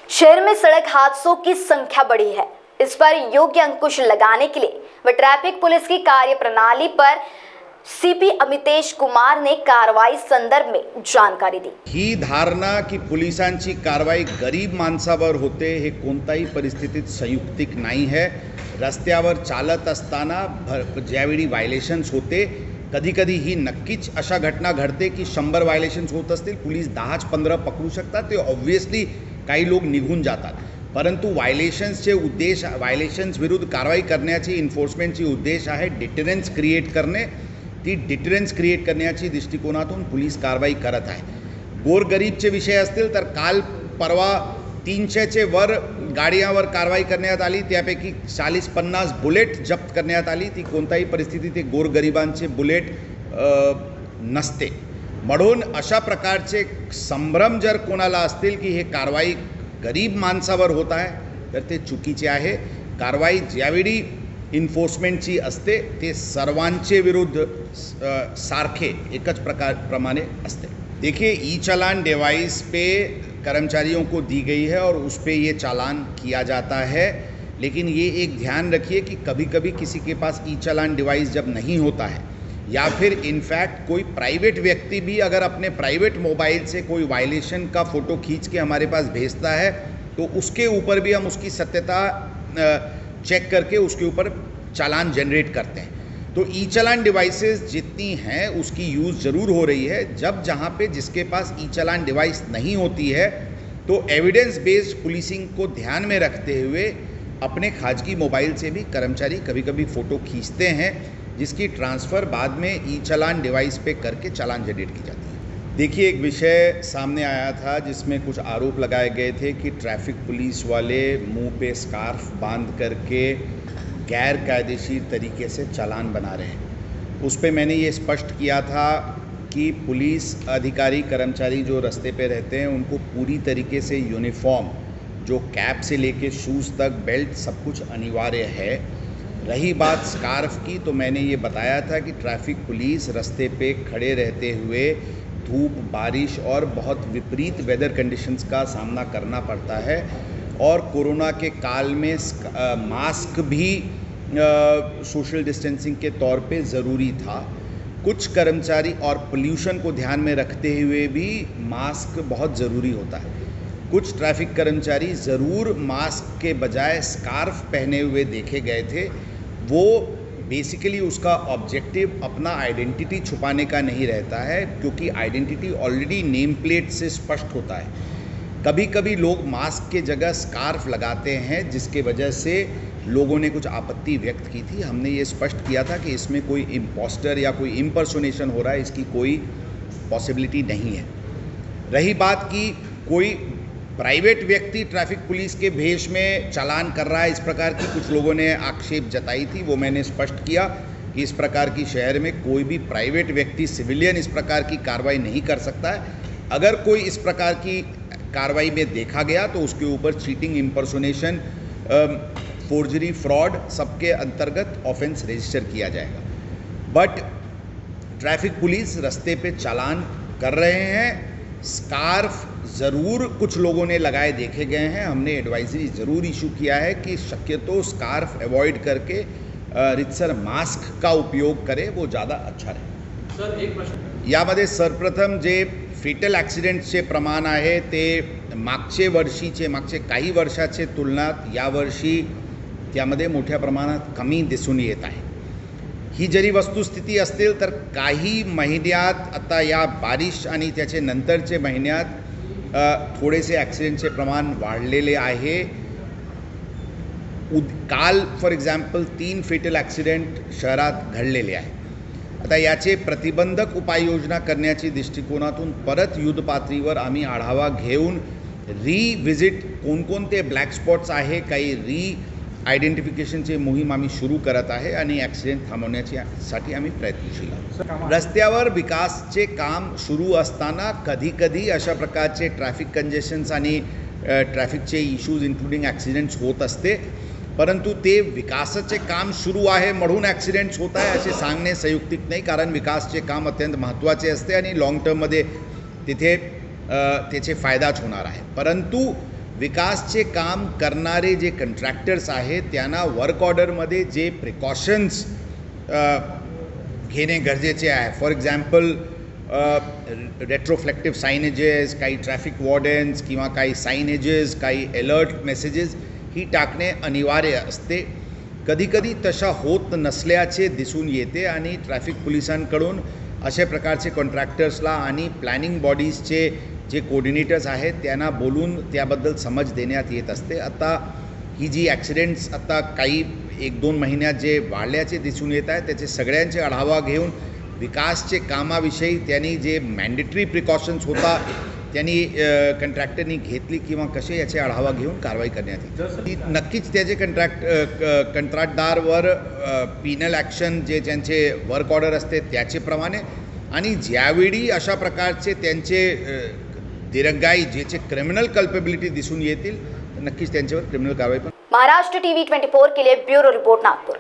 शहर में सड़क हादसों की संख्या बढ़ी है। इस पर योग्य अंकुश लगाने के लिए व ट्रैफिक पुलिस की कार्य प्रणाली पर सीपी अमितेश कुमार ने कारवाई संदर्भ में जानकारी दी। ही धारणा की पोलिसांची कारवाई गरीब माणसावर होते हे कोणत्याही परिस्थितीत संयुक्तिक नाही है। रस्त्यावर चालत असताना ज्यावेळी व्हायलेशन्स होते, कधी कधी ही नक्कीच अशा घटना घडते की 100 व्हायलेशन्स होत असतील, पोलीस 10-15 पकडू शकतात, ते ऑब्व्हियसली काही लोक निघून जातात, परंतु व्हायलेशन्सचे उद्देश, व्हायलेशन्स विरुद्ध कारवाई करण्याची, इन्फोर्समेंटची उद्देश आहे डिटरन्स क्रिएट करणे। ती डिटरन्स क्रिएट करण्याची दृष्टिकोनातून पोलीस कारवाई करत आहे। गोरगरीबचे विषय असतील तर काल परवा 300चे वर गाड्यांवर कारवाई करण्यात आली, त्यापैकी 40-50 बुलेट जप्त करण्यात आली। ती कोणत्याही परिस्थितीत ते गोरगरिबांचे बुलेट नसते, म्हणून अशा प्रकारचे संभ्रम जर कोणाला असतील की हे कारवाई गरीब माणसावर होत आहे तर ते चुकीचे आहे। कारवाई ज्यावेळी इन्फोर्समेंटची असते ते सर्वांचे विरुद्ध सारखे एकच प्रमाणे असते। देखिए, ई चालान डिवाइस पे कर्मचारियों को दी गई है और उस पे ये चालान किया जाता है, लेकिन ये एक ध्यान रखिए कि कभी कभी किसी के पास ई चालान डिवाइस जब नहीं होता है या फिर इनफैक्ट कोई प्राइवेट व्यक्ति भी अगर अपने प्राइवेट मोबाइल से कोई वायलेशन का फ़ोटो खींच के हमारे पास भेजता है तो उसके ऊपर भी हम उसकी सत्यता चेक करके उसके ऊपर चालान जनरेट करते हैं। तो ई चालान डिवाइसेस जितनी हैं उसकी यूज़ ज़रूर हो रही है। जब जहाँ पे जिसके पास ई चालान डिवाइस नहीं होती है तो एविडेंस बेस्ड पुलिसिंग को ध्यान में रखते हुए अपने खाजगी मोबाइल से भी कर्मचारी कभी कभी फ़ोटो खींचते हैं, जिसकी ट्रांसफ़र बाद में ई चालान डिवाइस पे करके चालान जनरेट की जाती है। देखिए, एक विषय सामने आया था जिसमें कुछ आरोप लगाए गए थे कि ट्रैफिक पुलिस वाले मुंह पे स्कार्फ बांध करके गैर कायदेशीर तरीके से चालान बना रहे हैं। उस पे मैंने ये स्पष्ट किया था कि पुलिस अधिकारी कर्मचारी जो रास्ते पे रहते हैं उनको पूरी तरीके से यूनिफॉर्म, जो कैप से लेके शूज़ तक, बेल्ट, सब कुछ अनिवार्य है। रही बात स्कार्फ की, तो मैंने ये बताया था कि ट्रैफिक पुलिस रास्ते पे खड़े रहते हुए धूप, बारिश और बहुत विपरीत वेदर कंडीशंस का सामना करना पड़ता है, और कोरोना के काल में मास्क भी सोशल डिस्टेंसिंग के तौर पे ज़रूरी था। कुछ कर्मचारी और पोल्यूशन को ध्यान में रखते हुए भी मास्क बहुत ज़रूरी होता है। कुछ ट्रैफिक कर्मचारी ज़रूर मास्क के बजाय स्कार्फ पहने हुए देखे गए थे। वो बेसिकली उसका ऑब्जेक्टिव अपना आइडेंटिटी छुपाने का नहीं रहता है, क्योंकि आइडेंटिटी ऑलरेडी नेम प्लेट से स्पष्ट होता है। कभी कभी लोग मास्क के जगह स्कार्फ लगाते हैं, जिसके वजह से लोगों ने कुछ आपत्ति व्यक्त की थी। हमने ये स्पष्ट किया था कि इसमें कोई इम्पोस्टर या कोई इम्पर्सोनेशन हो रहा है, इसकी कोई पॉसिबिलिटी नहीं है। रही बात की कोई प्राइवेट व्यक्ति ट्रैफिक पुलिस के भेष में चालान कर रहा है, इस प्रकार की कुछ लोगों ने आक्षेप जताई थी, वो मैंने स्पष्ट किया कि इस प्रकार की शहर में कोई भी प्राइवेट व्यक्ति, सिविलियन इस प्रकार की कार्रवाई नहीं कर सकता है। अगर कोई इस प्रकार की कार्रवाई में देखा गया तो उसके ऊपर चीटिंग, इम्पर्सोनेशन, फोर्जरी, फ्रॉड सबके अंतर्गत ऑफेंस रजिस्टर किया जाएगा। बट ट्रैफिक पुलिस रास्ते पे चालान कर रहे हैं। स्कार्फ ज़रूर कुछ लोगों ने लगाए देखे गए हैं। हमने एडवाइजरी ज़रूर इशू किया है कि शक्य तो स्कार्फ अवॉइड करके रितसर मास्क का उपयोग करें, वो ज़्यादा अच्छा रहे। सर, एक प्रश्न यामध्ये सर्वप्रथम जे फेटल ॲक्सिडेंट्सचे प्रमाण आहे ते मागचे काही वर्षाचे तुलनात यावर्षी त्यामध्ये मोठ्या प्रमाणात कमी दिसून येत आहे। ही जरी वस्तुस्थिती असतील तर काही महिन्यात, आता या बारिश आणि त्याचे नंतरचे महिन्यात थोडेसे ॲक्सिडेंटचे प्रमाण वाढलेले आहे। काल फॉर एक्झाम्पल 3 फेटल ॲक्सिडेंट शहरात घडलेले आहे। आता याचे प्रतिबंधक उपाययोजना करण्याची दृष्टिकोनातून परत युद्ध पातळीवर आम्ही आढावा घेऊन रिव्हिजिट कोणकोणते ब्लॅक स्पॉट्स आहे, काही आयडेंटिफिकेशनची मोहीम आम्ही सुरू करत आहे आणि ॲक्सिडेंट थांबवण्यासाठी आम्ही प्रयत्नशील आहोत। रस्त्यावर विकासचे काम सुरू असताना कधी कधी अशा प्रकारचे ट्रॅफिक कंजेशन्स आणि ट्रॅफिकचे इश्यूज इन्क्लुडिंग ॲक्सिडेंट्स होत असते, परंतु ते विकासाचे काम सुरू आहे म्हणून ॲक्सिडेंट्स होत आहे असे सांगणे संयुक्तिक नाही, कारण विकासचे काम अत्यंत महत्त्वाचे असते आणि लाँग टर्ममध्ये तिथे त्याचे फायदाच होणार आहे। परंतु विकासचे काम करणारे जे कंट्रॅक्टर्स आहेत त्यांना वर्क ऑर्डरमध्ये जे प्रिकॉशन्स घेणे गरजेचे आहे. फॉर एक्झाम्पल रेट्रोफ्लेक्टिव्ह सायनेजेस, काही ट्रॅफिक वॉर्डन्स किंवा काही सायनेजेस, काही अलर्ट मेसेजेस ही टाकणे अनिवार्य असते. कधीकधी तशा होत नसल्याचे दिसून येते आणि ट्रॅफिक पोलिसांकडून अशा प्रकारचे कॉन्ट्रॅक्टर्सला आणि प्लॅनिंग बॉडीजचे जे कोऑर्डिनेटर्स आहेत त्यांना बोलून त्याबद्दल समज देण्यात येत असते. आता ही जी ॲक्सिडेंट्स आता काही 1-2 महिन्यात जे वाढल्याचे दिसून येत आहे त्याचे सगळ्यांचे आढावा घेऊन विकासचे कामाविषयी त्यांनी जे मॅन्डेटरी प्रिकॉशन्स होता त्यांनी कंट्रॅक्टरनी घेतली किंवा कसे याचे आढावा घेऊन कारवाई करण्यात येईल. नक्कीच त्याचे कंत्राटदारवर पिनल ॲक्शन जे त्यांचे वर्क ऑर्डर असते त्याचेप्रमाणे आणि ज्यावेळी अशा प्रकारचे त्यांचे दिरंगाई ज्याचे क्रिमिनल कल्पेबिलिटी दिसून येतील तर नक्कीच त्यांच्यावर क्रिमिनल कारवाई पण. महाराष्ट्र टीवी 24 के लिए ब्यूरो रिपोर्ट नागपुर.